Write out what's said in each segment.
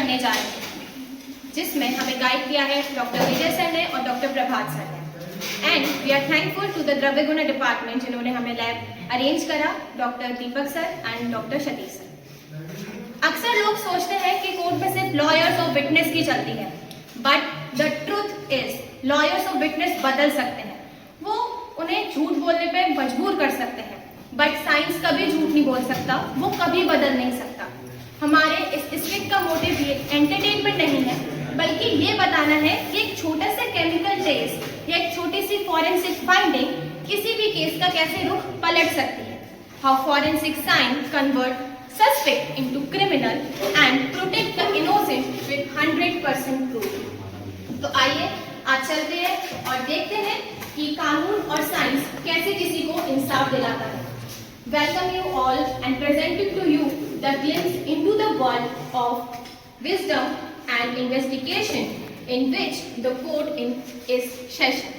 करने जा रहे हैं, जिसमें हमें गाइड किया है डॉक्टर विजय सर ने और डॉक्टर प्रभात सर ने। And we are thankful to the Dravya Guna department जिन्होंने हमें लैब अरेंज करा, doctor Deepak sir and doctor Satish sir. अक्सर लोग सोचते हैं कि कोर्ट में सिर्फ लॉयर्स और विटनेस की चलती है, but the truth is lawyers और विटनेस बदल सकते हैं, वो उन्हें झूठ बोलने पे मजबूर कर सकते हैं, बट साइंस कभी झूठ नहीं बोल सकता, वो कभी बदल नहीं सकता। हमारे इस स्क्रिप्ट का मोटिव ये एंटरटेनमेंट नहीं है, बल्कि ये बताना है कि एक छोटा सा केमिकल टेस्ट या एक छोटी सी फॉरेंसिक फाइंडिंग किसी भी केस का कैसे रुख पलट सकती है। How forensic science convert suspect into criminal and protect the innocent with 100% proof. तो आइए आज चलते हैं और देखते हैं कि कानून और साइंस कैसे किसी को इंसाफ दिलाता है। Welcome you all and presenting to you the glimpse into the world of wisdom and investigation in which the court is session.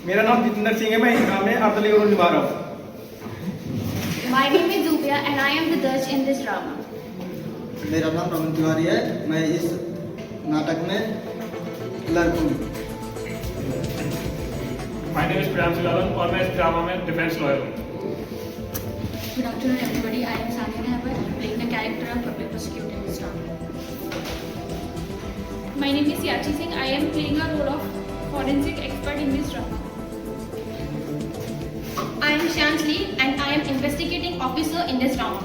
मेरा नाम जितेंद्र सिंह है, मैं इस काम में अर्ध लीगल रोल निभा रहा हूँ। My name is Zubia and I am the judge in this drama. मेरा नाम रमन तिवारी है, मैं इस नाटक में क्लर्क हूँ। My name is Priyansh Lalan और मैं इस ड्रामा में डिफेंस लॉयर हूँ। Good afternoon everybody, I am Sania Nehbar, playing the character of public prosecutor in this drama. My name is Yachi Singh. I am playing a role of forensic expert in this drama. I am Shanshli and I am investigating officer in this drama.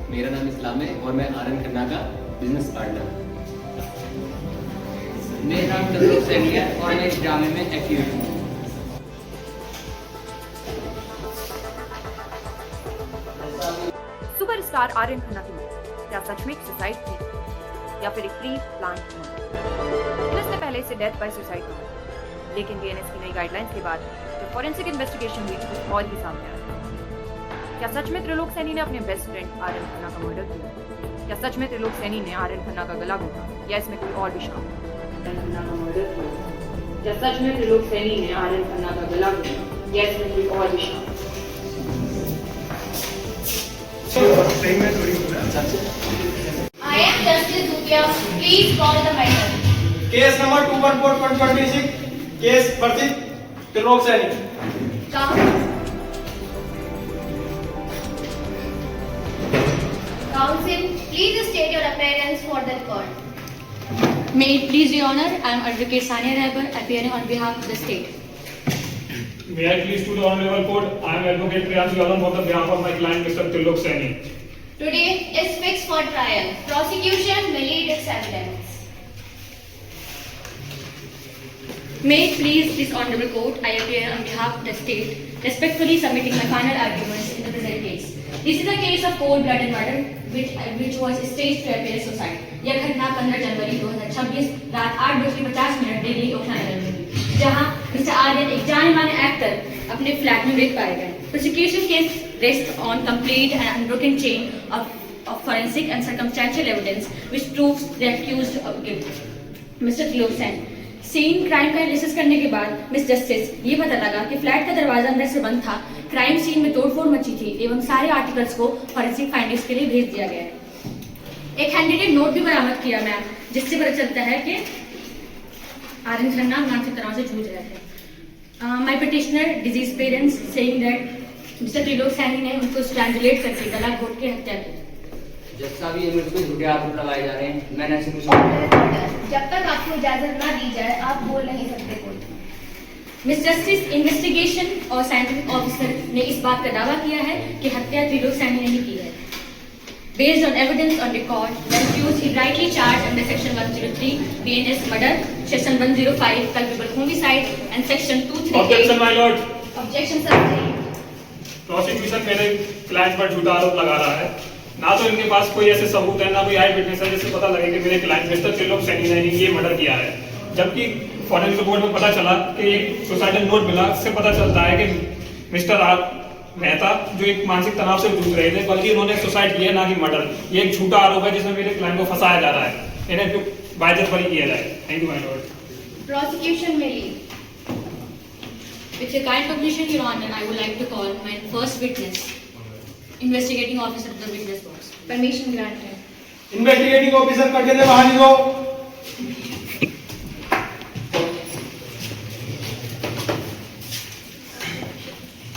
मेरा नाम इस्लाम है और मैं आनंद खन्ना का business partner हूँ। मेरा नाम त्रिलोक सैनी है और मैं इस ड्रामे में एक्यूज हूँ। सुपरस्टार आर्यन खन्ना की मौत क्या सच में एक सुसाइड थी या फिर एक प्री प्लान मौत? इससे पहले इसे डेथ बाय सुसाइड हुआ, लेकिन बीएनएस की नई गाइडलाइंस के बाद जो फॉरेंसिक इन्वेस्टिगेशन हुई कुछ और ही सामने आया। क्या सच में त्रिलोक सैनी ने अपने बेस्ट फ्रेंड आर्यन खन्ना का मर्डर किया? क्या सच में त्रिलोक सैनी ने आर्यन खन्ना का गला घोटा या इसमें कोई और भी शामिल है? खन्ना का मर्डर किया? क्या सच में त्रिलोक सैनी ने आर्यन खन्ना का गला घोटा या इसमें कोई और भी शामिल है? I am Justice Zubia. Please call the matter. Case number 214/2026, case versus Trilok Saini. Counsel, please state your appearance for the court. May it please your honor, I am Advocate Sania Nehbar, appearing on behalf of the state. May I please to the honorable court, I am advocate Priyansh Lalan on behalf of my client Mr. Trilok Saini. Today is fixed for trial. Prosecution may lead its evidence. May it please this honorable court, I appear on behalf of the state, respectfully submitting my final arguments in the present case. This is a case of cold blooded murder which was staged to appear suicide. यह घटना 15 जनवरी 2026 रात 8:50 दिल्ली ओखलानगर में हुई, जहां mister Aryan एक जाने माने actor अपने फ्लैट में मृत पाए गए। Prosecution case rests on complete and unbroken chain of forensic and circumstantial evidence which proves the accused of guilt. Mr. Trilok Saini, scene crime का एनालिसिस करने के बाद मिस जस्टिस ये पता लगा कि फ्लैट का दरवाजा अंदर से बंद था, क्राइम सीन में तोड़फोड़ मची थी एवं सारे आर्टिकल्स को फॉरेंसिक फाइंडिंग्स के लिए भेज दिया गया है। एक हैंडराइटिंग नोट भी बरामद किया मैम, जिससे पता चलता है कि आर्यन खन्ना मानसिक तनाव से जूझ रहे थे। My petitioner disease parents saying that mister Trilok Saini ने उनको स्ट्रैंगुलेट करके गला घोट के हत्या की। जज साहब ये मुझ पे झूठे आरोप लगाए जा रहे हैं, मैंने ऐसे कुछ जब तक आपको इजाजत ना दी जाए आप बोल नहीं सकते कोई। मिस जस्टिस, इन्वेस्टिगेशन और साइंटिफिक ऑफिसर ने इस बात का दावा किया है कि हत्या त्रिलोक सैनी ने ही की है। Based on evidence on record, the accused is rightly charged under Section 103 BNS murder, Section 105 culpable homicide and Section 238. Objection my lord. Objection sir. Prosecution मेरे क्लाइंट पर झूठा आरोप लगा रहा है। ना तो इनके पास कोई ऐसे सबूत है, ना कोई आई विटनेस है जिससे पता लगे कि मेरे क्लाइंट मिस्टर त्रिलोक सैनी ने ये मर्डर किया है। जबकि फॉरेंसिक रिपोर्ट में पता चला कि एक सुसाइडल नोट मिला, इससे पता चलता है कि मिस्टर आर मेहता जो एक मानसिक तनाव से जूझ रहे थे, बल्कि उन्होंने सुसाइड किया ना कि मर्डर। ये एक झूठा आरोप है जिसमें मेरे क्लाइंट को फंसाया जा रहा है, इन्हें बाइज्जत बरी किया जाए। Thank you my Lord. Prosecution may lead. With your kind permission, Your Honor, I would like to call my first witness. investigating officer of the witness box. Permission granted. Investigating officer कट दे बाहर निकलो।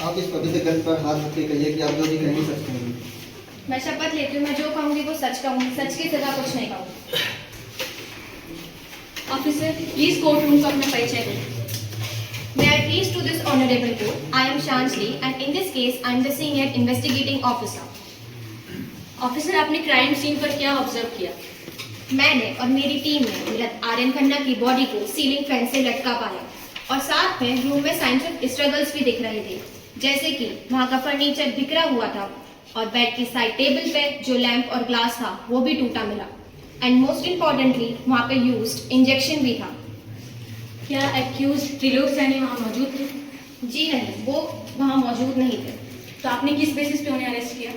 आप इस पवित्र ग्रंथ पर हाथ रख के कहिए कि आप जो भी कहेंगे सच कहेंगे। मैं शपथ लेती हूँ मैं जो कहूँगी वो सच कहूँगी, सच की सिवा कुछ नहीं कहूँगी। Officer, please courtroom को अपना परिचय दें। May I please to this honorable court, I am Shanshli and in this case I am the senior investigating officer. Officer, आपने क्राइम सीन पर क्या ऑब्जर्व किया? मैंने और मेरी टीम ने मृत आर्यन खन्ना की बॉडी को सीलिंग फैन से लटका पाया और साथ में रूम में साइंस ऑफ स्ट्रगल्स भी दिख रहे थे, जैसे कि वहाँ का फर्नीचर बिखरा हुआ था और बेड की साइड टेबल पे जो लैंप और ग्लास था वो भी टूटा मिला एंड मोस्ट इम्पोर्टेंटली वहाँ पे यूज्ड इंजेक्शन भी था। क्या एक्यूज त्रिलोक सैनी वहाँ मौजूद थे? जी नहीं, वो वहाँ मौजूद नहीं थे। तो आपने किस बेसिस पे उन्हें अरेस्ट किया?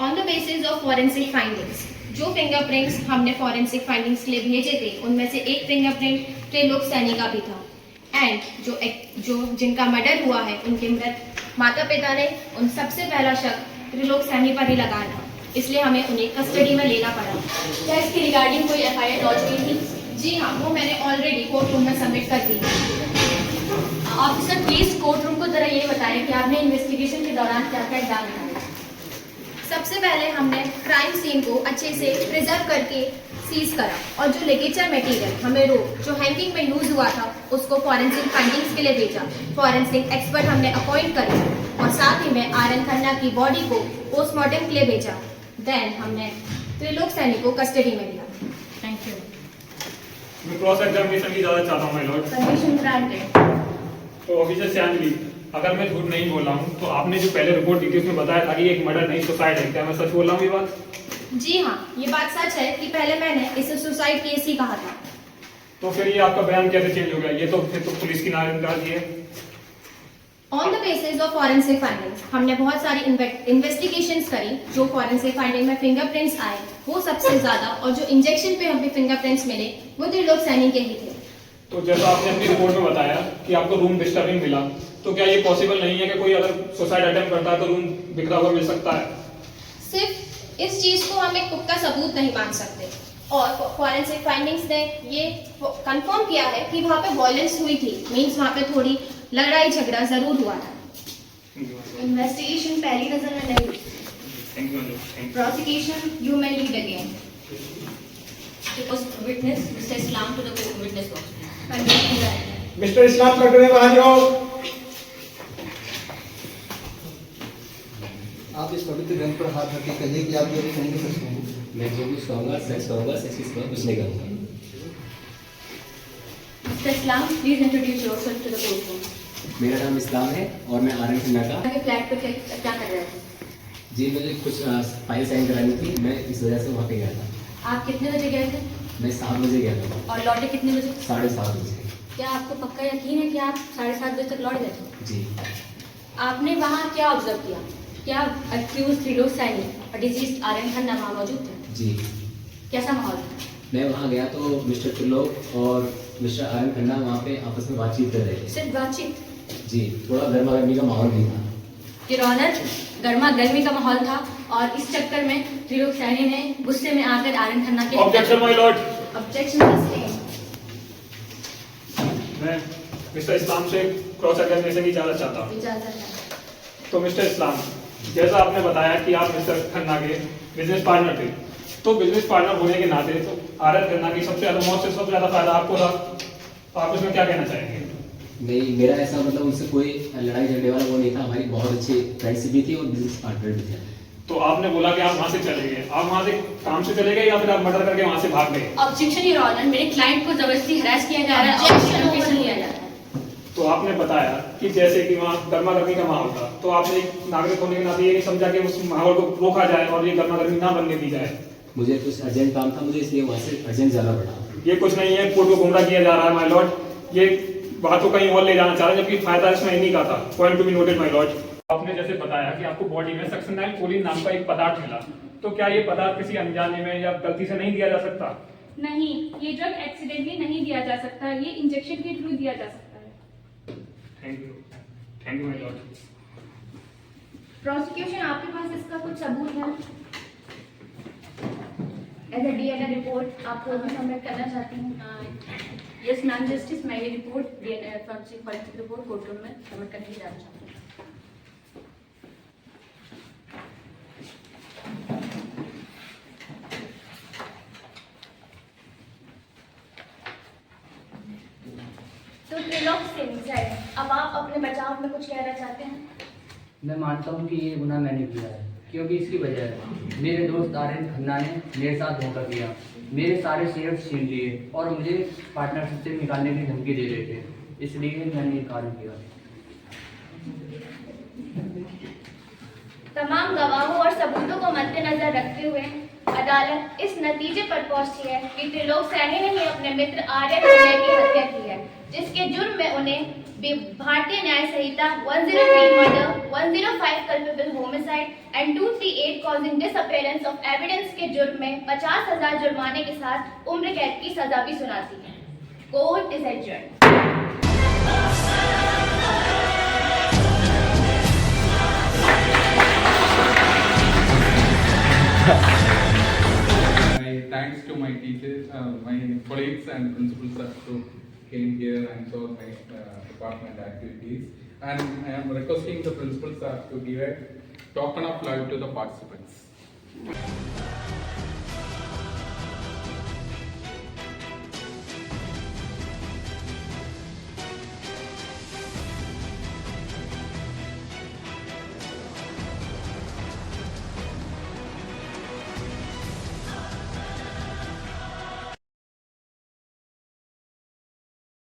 On the basis of forensic findings, जो फिंगरप्रिंट्स हमने फॉरेंसिक फाइंडिंग्स के लिए भेजे थे उनमें से एक फिंगरप्रिंट त्रिलोक सैनी का भी था एंड जो जिनका मर्डर हुआ है उनके मृत माता पिता ने उन सबसे पहला शक त्रिलोक सैनी पर ही लगाया था, इसलिए हमें उन्हें कस्टडी में लेना पड़ा। क्या इसके रिगार्डिंग कोई FIR लॉन्च हुई थी? जी हाँ, वो मैंने ऑलरेडी कोर्ट रूम में सबमिट कर दी। ऑफिसर, प्लीज कोर्ट रूम को जरा ये बताएं कि आपने इन्वेस्टिगेशन के दौरान क्या क्या इकदाम उठाए? सबसे पहले हमने क्राइम सीन को अच्छे से प्रिजर्व करके सीज करा और जो लिगेचर मटेरियल हमें रोप जो हैंगिंग में यूज हुआ था उसको फॉरेंसिक फाइंडिंग्स के लिए भेजा। फॉरेंसिक एक्सपर्ट हमने अपॉइंट करे और साथ ही में आर्यन खन्ना की बॉडी को पोस्टमार्टम के लिए भेजा। देन हमने त्रिलोक सैनी को कस्टडी में लिया। Thank you. मैं क्रॉस एग्जामिनेशन की इजाजत चाहता हूँ माय लॉर्ड। Permission granted. तो ऑफिसर श्यामली, अगर मैं झूठ नहीं बोल रहा हूँ तो आपने जो पहले रिपोर्ट दी थी उसमें बताया था कि एक मर्डर नहीं सुसाइड है, क्या मैं सच बोल रहा हूँ ये बात? जी हाँ, ये बात सच है कि पहले मैंने इसे सुसाइड केस ही कहा था। तो फिर ये आपका बयान कैसे चेंज हो गया? ये तो फिर तो पुलिस की नाराजगी है। On the basis of forensic findings हमने बहुत सारी इन्वेस्टिगेशंस करी। जो फॉरेंसिक फाइंडिंग में फिंगरप्रिंट्स आए वो सबसे ज्यादा और जो इंजेक्शन पे हमें फिंगरप्रिंट्स मिले वो त्रिलोक सैनी के ही थे। तो जैसा आपने अपनी रिपोर्ट में बताया कि आपको रूम डिस्टर्बिंग मिला, तो क्या ये पॉसिबल नहीं है कि कोई अगर सुसाइड अटेम्प्ट करता है तो रूम बिखरा हुआ मिल सकता है? सिर्फ इस चीज को हम एक पुख्ता सबूत नहीं मान सकते और फॉरेंसिक फाइंडिंग्स ने ये कंफर्म किया है कि वहाँ पे वायलेंस हुई थी, मींस वहाँ पे थोड़ी लड़ाई झगड़ा जरूर हुआ था। इन्वेस्टिगेशन पहली नजर में नहीं हुई। Prosecution you may lead again. Witness mister Islam to the witness box. Mister Islam कट दे बाहर जाओ। आप इस पवित्र ग्रंथ पर हाथ रख के कहिए कि आप जो भी कहेंगे सच कहेंगे। मैं जो कुछ कहूँगा सच कहूँगा, सच के सिवा कुछ नहीं कहूँगा। Mister Islam, please introduce yourself to the court. मेरा नाम इस्लाम है और मैं आर्यन खन्ना का। फ्लैट पर क्या कर रहे थे? जी, मुझे कुछ फाइल साइन करानी थी, मैं इस वजह से वहाँ पे गया था। आप कितने बजे गए थे मैं 7 बजे गया था। और लौटे कितने बजे? 7:30 बजे। क्या आपको पक्का यकीन है कि आप 7:30 बजे तक लौट गए थे? जी। आपने वहाँ क्या ऑब्जर्व किया? क्या अक्यूज त्रिलोक सैनी और डिजीज आर्यन खन्ना वहाँ मौजूद थे? जी। कैसा माहौल था? मैं वहाँ गया तो मिस्टर त्रिलोक और मिस्टर आर्यन खन्ना वहाँ पे आपस में बातचीत कर रहे थे। सिर्फ बातचीत? जी, थोड़ा गर्मा गर्मी का माहौल भी था। योर ऑनर, गर्मा गर्मी का माहौल था और इस चक्कर में त्रिलोक सैनी ने गुस्से में आकर आर्यन खन्ना के objection my Lord. Objection sustained. मैं मिस्टर इस्लाम से क्रॉस एग्जामिनेशन की इजाजत चाहता हूँ। इजाजत है। तो मिस्टर इस्लाम, जैसा आपने बताया कि आप मिस्टर खन्ना के बिजनेस पार्टनर थे, तो बिजनेस पार्टनर होने के नाते तो आर्यन खन्ना की सबसे ज्यादा मौत से सबसे ज्यादा फायदा आपको था, तो आप इसमें क्या कहना चाहेंगे? नहीं, मेरा ऐसा मतलब उनसे कोई लड़ाई झगड़े वाला वो नहीं था। हमारी बहुत अच्छी फ्रेंडशिप भी थी और बिजनेस पार्टनर भी थे। तो आपने बोला कि आप वहाँ से चले गए, आप वहाँ से काम से चले गए या फिर आप मर्डर करके वहाँ से भाग गए? ऑब्जेक्शन योर ऑनर, मेरे क्लाइंट को जबरदस्ती हरास किया जा रहा है और लोकेशन लिया जा रहा है। तो आपने बताया कि जैसे कि वहाँ गर्मा गर्मी का माहौल था, तो आपने एक नागरिक होने के नाते ये नहीं समझा कि उस माहौल को रोका जाए और ये गर्मा गर्मी ना बनने दी जाए? मुझे कुछ अर्जेंट काम था, मुझे इसलिए वहाँ से अर्जेंट जाना पड़ा। ये कुछ नहीं है, कोर्ट को गुमराह किया जा रहा है माय लॉर्ड। ये बातों कहीं और ले जाना चाह रहे हैं, जबकि फायदा इसमें इन्हीं का था। Point to be noted my Lord. आपने जैसे बताया कि आपको बॉडी में सक्सेनाइल कोलिन नाम का एक पदार्थ मिला, तो क्या ये पदार्थ किसी अनजाने में या गलती से नहीं दिया जा सकता? नहीं, ये ड्रग एक्सीडेंटली नहीं दिया जा सकता, ये इंजेक्शन के थ्रू दिया जा सकता है। Thank you my Lord. Prosecution आपके पास इसका कुछ सबूत है? एज अ डीएनए रिपोर्ट आप कोर्ट में सबमिट करना चाहती हैं? यस मैम, जस्टिस मैं ये report forensic report court room में सबमिट करने के लिए जाना चाहती हूँ। तो त्रिलोक सिंह सर, अब आप अपने बचाव में कुछ कहना चाहते हैं? मैं मानता हूँ कि ये गुनाह मैंने किया है, क्योंकि इसकी वजह है मेरे दोस्त आर्यन खन्ना ने मेरे साथ धोखा किया, मेरे सारे शेयर छीन लिए और मुझे पार्टनरशिप से निकालने की धमकी दे रहे थे, इसलिए मैंने ये कार्य किया। तमाम गवाहों और सबूतों को मद्देनजर रखते हुए अदालत इस नतीजे पर पहुंची है कि त्रिलोक सैनी ने ही अपने मित्र आर्यन खन्ना की हत्या की है, जिसके जुर्म में उन्हें भारतीय न्याय संहिता 103 murder, 105 culpable homicide and 238 causing disappearance of evidence के जुर्म में 50,000 जुर्माने के साथ उम्र कैद की सजा भी सुनाती है। Court is adjourned. Thanks to my teachers, my colleagues and principal staff who came here and saw my department activities. And I am requesting the principal staff to give a token of love to the participants.